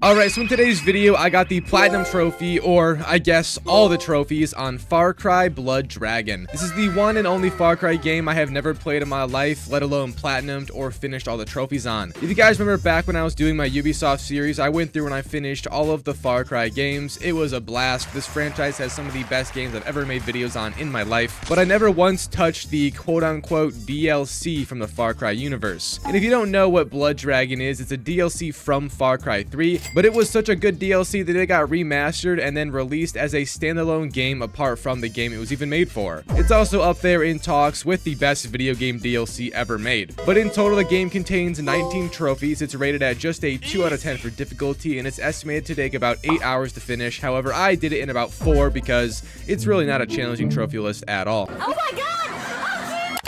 Alright, so in today's video, I got the Platinum Trophy, or I guess all the trophies, on Far Cry Blood Dragon. This is the one and only Far Cry game I have never played in my life, let alone Platinumed or finished all the trophies on. If you guys remember back when I was doing my Ubisoft series, I went through and I finished all of the Far Cry games. It was a blast. This franchise has some of the best games I've ever made videos on in my life, but I never once touched the quote-unquote DLC from the Far Cry universe. And if you don't know what Blood Dragon is, it's a DLC from Far Cry 3, but it was such a good DLC that it got remastered and then released as a standalone game apart from the game it was even made for. It's also up there in talks with the best video game DLC ever made. But in total, the game contains 19 trophies. It's rated at just a 2 out of 10 for difficulty, and it's estimated to take about 8 hours to finish. However, I did it in about 4 because it's really not a challenging trophy list at all. Oh my god!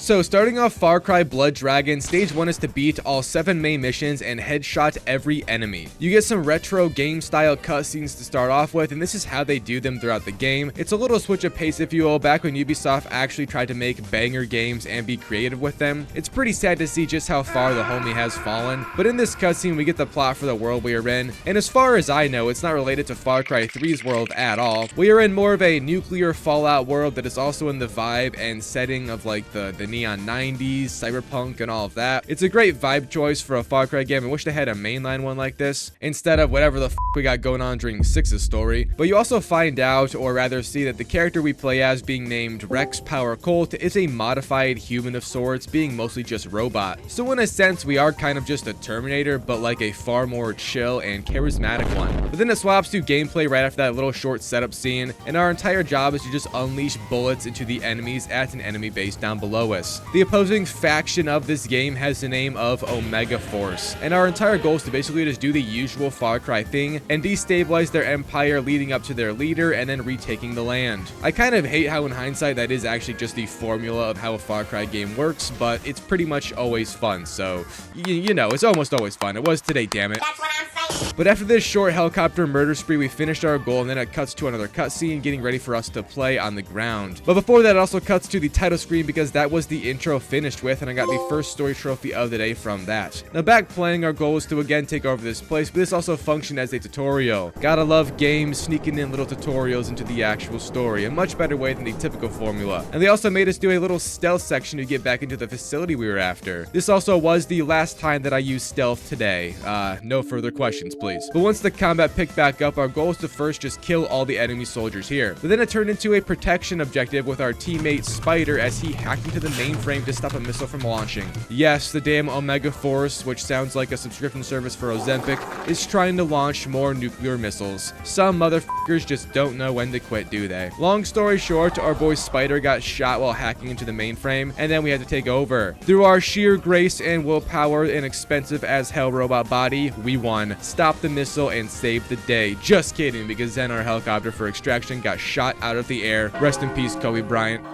So starting off Far Cry Blood Dragon, stage 1 is to beat all 7 main missions and headshot every enemy. You get some retro game style cutscenes to start off with, and this is how they do them throughout the game. It's a little switch of pace, if you will, back when Ubisoft actually tried to make banger games and be creative with them. It's pretty sad to see just how far the homie has fallen, but in this cutscene we get the plot for the world we are in, and as far as I know, it's not related to Far Cry 3's world at all. We are in more of a nuclear Fallout world that is also in the vibe and setting of like the neon 90s, cyberpunk, and all of that. It's a great vibe choice for a Far Cry game. I wish they had a mainline one like this instead of whatever the f we got going on during 6's story. But you also find out, or rather see, that the character we play as, being named Rex Power Colt, is a modified human of sorts, being mostly just robot. So in a sense, we are kind of just a Terminator, but like a far more chill and charismatic one. But then it swaps to gameplay right after that little short setup scene, and our entire job is to just unleash bullets into the enemies at an enemy base down below us. The opposing faction of this game has the name of Omega Force, and our entire goal is to basically just do the usual Far Cry thing and destabilize their empire, leading up to their leader and then retaking the land. I kind of hate how in hindsight that is actually just the formula of how a Far Cry game works, but it's pretty much always fun, so you know, it's almost always fun. It was today, damn it. That's what I'm saying. But after this short helicopter murder spree, we finished our goal, and then it cuts to another cutscene getting ready for us to play on the ground. But before that, it also cuts to the title screen because that was the intro finished with, and I got the first story trophy of the day from that. Now back playing, our goal was to again take over this place, but this also functioned as a tutorial. Gotta love games sneaking in little tutorials into the actual story, a much better way than the typical formula. And they also made us do a little stealth section to get back into the facility we were after. This also was the last time that I used stealth today. No further questions, please. But once the combat picked back up, our goal was to first just kill all the enemy soldiers here. But then it turned into a protection objective with our teammate Spider as he hacked into the mainframe to stop a missile from launching. Yes, the damn Omega Force, which sounds like a subscription service for Ozempic, is trying to launch more nuclear missiles. Some motherfuckers just don't know when to quit, do they? Long story short, our boy Spider got shot while hacking into the mainframe, and then we had to take over. Through our sheer grace and willpower and expensive as hell robot body, we won. Stopped the missile and saved the day. Just kidding, because then our helicopter for extraction got shot out of the air. Rest in peace, Kobe Bryant.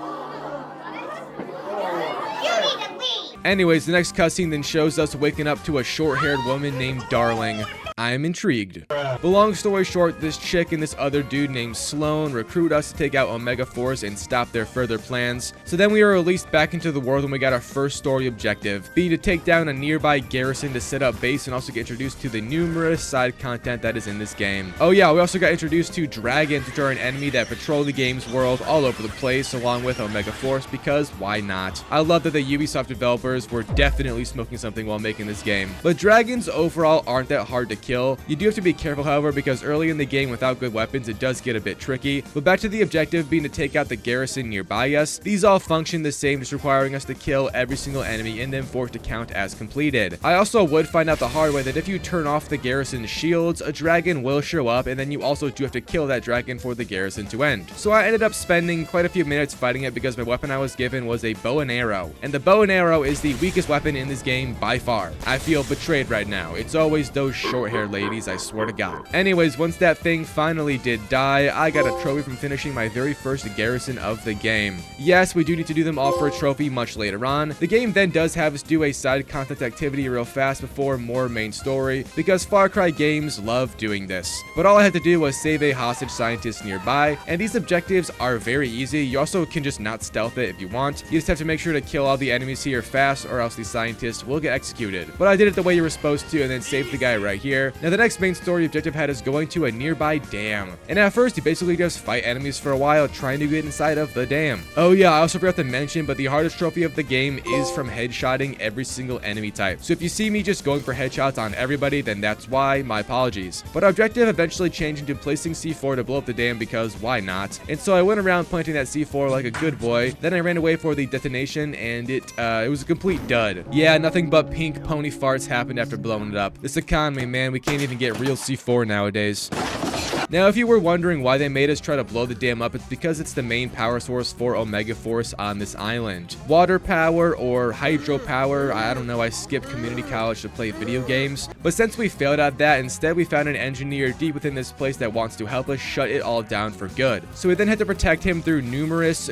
Anyways, the next cutscene then shows us waking up to a short-haired woman named Darling. I am intrigued. But long story short, this chick and this other dude named Sloan recruit us to take out Omega Force and stop their further plans. So then we were released back into the world when we got our first story objective, being to take down a nearby garrison to set up base and also get introduced to the numerous side content that is in this game. Oh yeah, we also got introduced to dragons, which are an enemy that patrol the game's world all over the place, along with Omega Force, because why not? I love that the Ubisoft developers were definitely smoking something while making this game. But dragons overall aren't that hard to kill. You do have to be careful, however, because early in the game without good weapons it does get a bit tricky. But back to the objective being to take out the garrison nearby us. These all function the same, just requiring us to kill every single enemy and then for it to count as completed. I also would find out the hard way that if you turn off the garrison's shields, a dragon will show up, and then you also do have to kill that dragon for the garrison to end. So I ended up spending quite a few minutes fighting it because my weapon I was given was a bow and arrow, and the bow and arrow is the weakest weapon in this game by far. I feel betrayed right now. It's always those short-haired ladies, I swear to God. Anyways, once that thing finally did die, I got a trophy from finishing my very first garrison of the game. Yes, we do need to do them all for a trophy much later on. The game then does have us do a side content activity real fast before more main story, because Far Cry games love doing this. But all I had to do was save a hostage scientist nearby, and these objectives are very easy. You also can just not stealth it if you want. You just have to make sure to kill all the enemies here fast, or else the scientist will get executed. But I did it the way you were supposed to, and then saved the guy right here. there. Now the next main story objective had us going to a nearby dam, and at first you basically just fight enemies for a while trying to get inside of the dam. Oh yeah, I also forgot to mention, but the hardest trophy of the game is from headshotting every single enemy type. So if you see me just going for headshots on everybody, then that's why. My apologies. But our objective eventually changed into placing C4 to blow up the dam because why not? And so I went around planting that C4 like a good boy. Then I ran away for the detonation, and it was a complete dud. Yeah, nothing but pink pony farts happened after blowing it up. This economy, man, we can't even get real C4 nowadays. Now, if you were wondering why they made us try to blow the dam up, it's because it's the main power source for Omega Force on this island. Water power or hydropower, I don't know, I skipped community college to play video games. But since we failed at that, instead we found an engineer deep within this place that wants to help us shut it all down for good. So we then had to protect him through numerous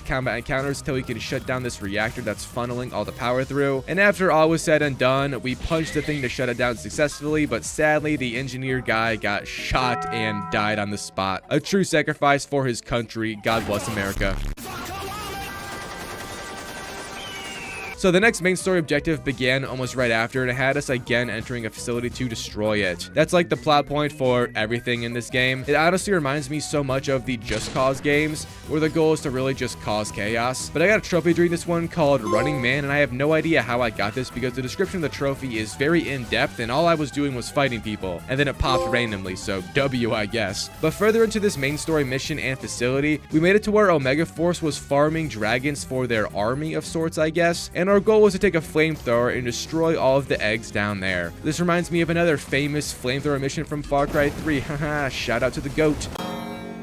combat encounters till we could shut down this reactor that's funneling all the power through. And after all was said and done, we punched the thing to shut it down successfully, but sadly the engineer guy got shot and died on the spot. A true sacrifice for his country. God bless America. So the next main story objective began almost right after, and it had us again entering a facility to destroy it. That's like the plot point for everything in this game. It honestly reminds me so much of the Just Cause games, where the goal is to really just cause chaos. But I got a trophy during this one called Running Man, and I have no idea how I got this because the description of the trophy is very in-depth, and all I was doing was fighting people, and then it popped randomly, so W, I guess. But further into this main story mission and facility, we made it to where Omega Force was farming dragons for their army of sorts, I guess, and our goal was to take a flamethrower and destroy all of the eggs down there. This reminds me of another famous flamethrower mission from Far Cry 3. Haha, shout out to the GOAT.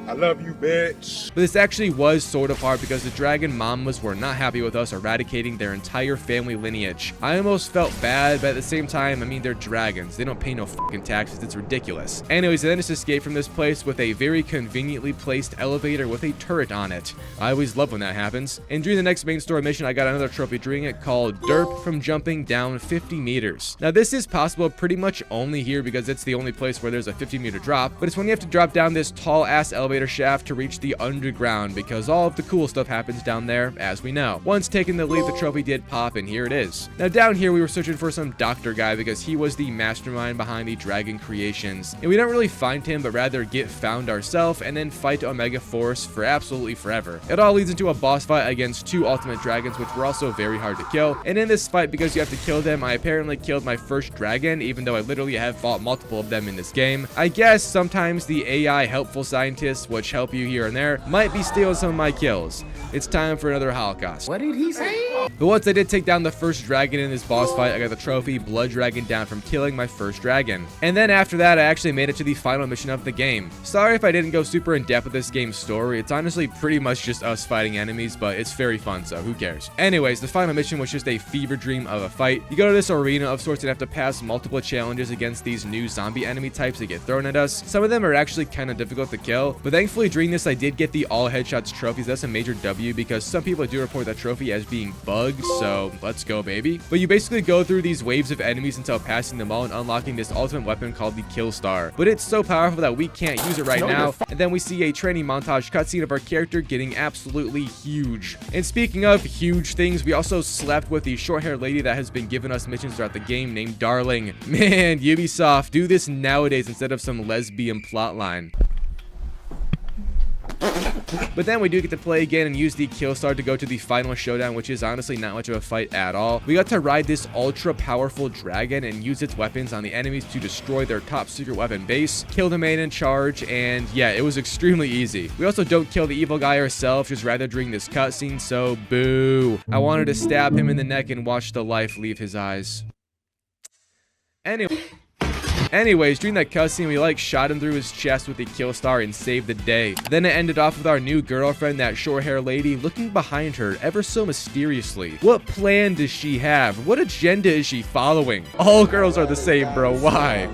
I love you, bitch. But this actually was sort of hard because the dragon mamas were not happy with us eradicating their entire family lineage. I almost felt bad, but at the same time, I mean, they're dragons. They don't pay no fucking taxes. It's ridiculous. Anyways, I then just escaped from this place with a very conveniently placed elevator with a turret on it. I always love when that happens. And during the next main story mission, I got another trophy during it called Derp from jumping down 50 meters. Now, this is possible pretty much only here because it's the only place where there's a 50-meter drop, but it's when you have to drop down this tall-ass elevator shaft to reach the underground because all of the cool stuff happens down there, as we know. Once taking the lead, the trophy did pop, and here it is. Now down here we were searching for some doctor guy because he was the mastermind behind the dragon creations, and we don't really find him but rather get found ourselves and then fight Omega Force for absolutely forever. It all leads into a boss fight against two ultimate dragons, which were also very hard to kill, and in this fight, because you have to kill them, I apparently killed my first dragon, even though I literally have fought multiple of them in this game. I guess sometimes the AI helpful scientists, which help you here and there, might be stealing some of my kills. It's time for another Holocaust. What did he say? But once I did take down the first dragon in this boss fight, I got the trophy Blood Dragon down from killing my first dragon. And then after that, I actually made it to the final mission of the game. Sorry if I didn't go super in depth with this game's story. It's honestly pretty much just us fighting enemies, but it's very fun, so who cares? Anyways, the final mission was just a fever dream of a fight. You go to this arena of sorts and have to pass multiple challenges against these new zombie enemy types that get thrown at us. Some of them are actually kind of difficult to kill, but thankfully during this I did get the all headshots trophies. That's a major W because some people do report that trophy as being bugged, so let's go, baby. But you basically go through these waves of enemies until passing them all and unlocking this ultimate weapon called the Kill Star. But it's so powerful that we can't use it right now, and then we see a training montage cutscene of our character getting absolutely huge. And speaking of huge things, we also slept with the short-haired lady that has been giving us missions throughout the game named Darling. Man, Ubisoft, do this nowadays instead of some lesbian plotline. But then we do get to play again and use the Kill Star to go to the final showdown, which is honestly not much of a fight at all. We got to ride this ultra powerful dragon and use its weapons on the enemies to destroy their top secret weapon base, kill the man in charge, and yeah, it was extremely easy. We also don't kill the evil guy ourselves, just rather during this cutscene, so boo. I wanted to stab him in the neck and watch the life leave his eyes. Anyways, during that cutscene, we shot him through his chest with the Kill Star and saved the day. Then it ended off with our new girlfriend, that short-haired lady, looking behind her ever so mysteriously. What plan does she have? What agenda is she following? All girls are the same, bro. Why?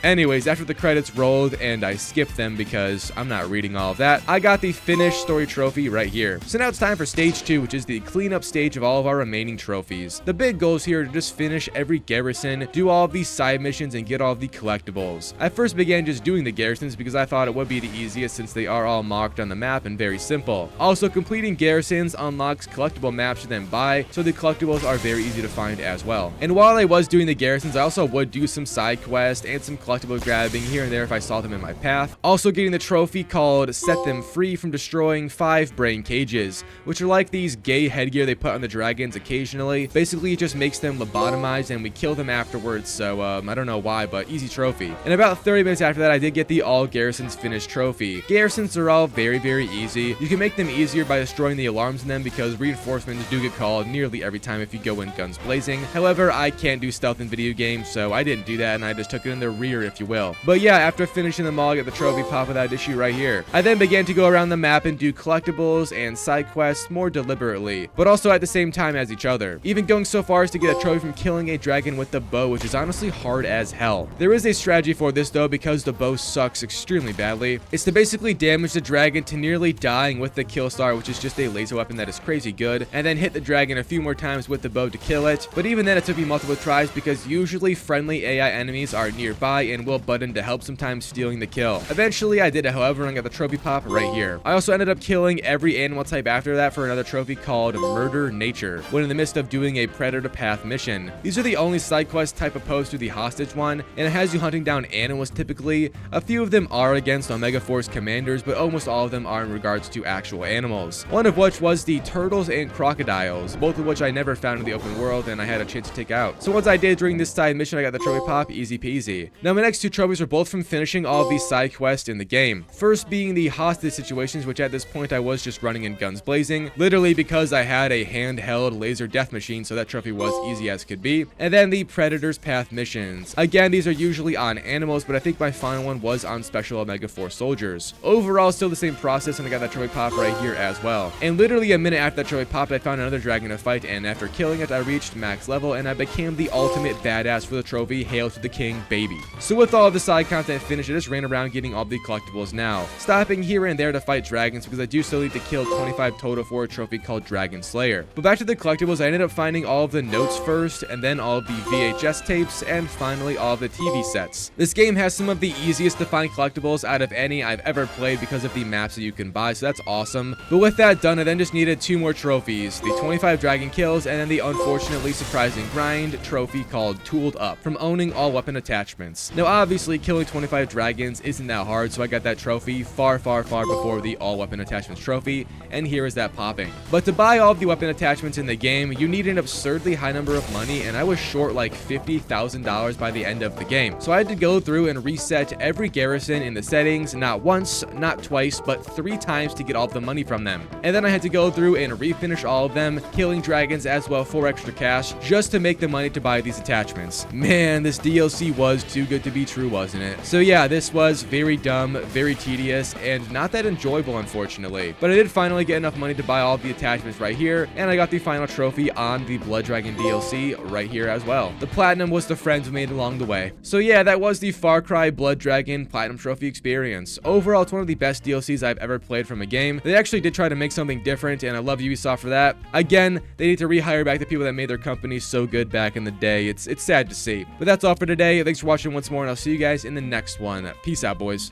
Anyways, after the credits rolled and I skipped them because I'm not reading all of that, I got the finished story trophy right here. So now it's time for stage 2, which is the cleanup stage of all of our remaining trophies. The big goals here are to just finish every garrison, do all of these side missions, and get all of the collectibles. I first began just doing the garrisons because I thought it would be the easiest since they are all marked on the map and very simple. Also, completing garrisons unlocks collectible maps to then buy, so the collectibles are very easy to find as well. And while I was doing the garrisons, I also would do some side quests and some collectible grabbing here and there if I saw them in my path. Also getting the trophy called Set Them Free from destroying 5 brain cages, which are like these gay headgear they put on the dragons occasionally. Basically, it just makes them lobotomized and we kill them afterwards, so I don't know why, but easy trophy. And about 30 minutes after that, I did get the all garrisons finished trophy. Garrisons are all very easy. You can make them easier by destroying the alarms in them because reinforcements do get called nearly every time if you go in guns blazing. However, I can't do stealth in video games, so I didn't do that and I just took it in the rear, if you will. But yeah, after finishing them all, I get the trophy pop without issue right here. I then began to go around the map and do collectibles and side quests more deliberately, but also at the same time as each other. Even going so far as to get a trophy from killing a dragon with the bow, which is honestly hard as hell. There is a strategy for this though, because the bow sucks extremely badly. It's to basically damage the dragon to nearly dying with the kill star, which is just a laser weapon that is crazy good, and then hit the dragon a few more times with the bow to kill it. But even then, it took me multiple tries because usually friendly AI enemies are nearby and will butt in to help, sometimes stealing the kill. Eventually I did it, however, and I got the trophy pop right here. I also ended up killing every animal type after that for another trophy called Murder Nature, when in the midst of doing a Predator Path mission. These are the only side quest type opposed to the hostage one, and it has you hunting down animals typically. A few of them are against Omega Force commanders, but almost all of them are in regards to actual animals. One of which was the turtles and crocodiles, both of which I never found in the open world and I had a chance to take out. So once I did during this side mission, I got the trophy pop, easy peasy. Now my next 2 trophies are both from finishing all of these side quests in the game. First being the hostage situations, which at this point I was just running in guns blazing, literally because I had a handheld laser death machine, so that trophy was easy as could be. And then the Predator's Path missions. Again, these are usually on animals, but I think my final one was on special Omega Force soldiers. Overall, still the same process, and I got that trophy pop right here as well. And literally a minute after that trophy popped, I found another dragon to fight, and after killing it, I reached max level, and I became the ultimate badass for the trophy, Hail to the King, baby. So with all of the side content finished, I just ran around getting all the collectibles now, stopping here and there to fight dragons because I do still need to kill 25 total for a trophy called Dragon Slayer. But back to the collectibles, I ended up finding all of the notes first, and then all of the VHS tapes, and finally all of the TV sets. This game has some of the easiest to find collectibles out of any I've ever played because of the maps that you can buy, so that's awesome. But with that done, I then just needed 2 more trophies, the 25 dragon kills, and then the unfortunately surprising grind trophy called Tooled Up, from owning all weapon attachments. Now obviously killing 25 dragons isn't that hard, so I got that trophy far before the all weapon attachments trophy, and here is that popping. But to buy all of the weapon attachments in the game, you need an absurdly high number of money, and I was short like $50,000 by the end of the game. So I had to go through and reset every garrison in the settings, not once, not twice, but 3 times to get all of the money from them. And then I had to go through and refinish all of them, killing dragons as well for extra cash, just to make the money to buy these attachments. Man, this DLC was too good to be true, wasn't it? So yeah, this was very dumb, very tedious, and not that enjoyable, unfortunately. But I did finally get enough money to buy all of the attachments right here, and I got the final trophy on the Blood Dragon DLC right here as well. The platinum was the friends we made along the way. So yeah, that was the Far Cry Blood Dragon Platinum Trophy experience. Overall, it's one of the best DLCs I've ever played from a game. They actually did try to make something different, and I love Ubisoft for that. Again, they need to rehire back the people that made their company so good back in the day. It's sad to see. But that's all for today. Thanks for watching once more, and I'll see you guys in the next one. Peace out, boys.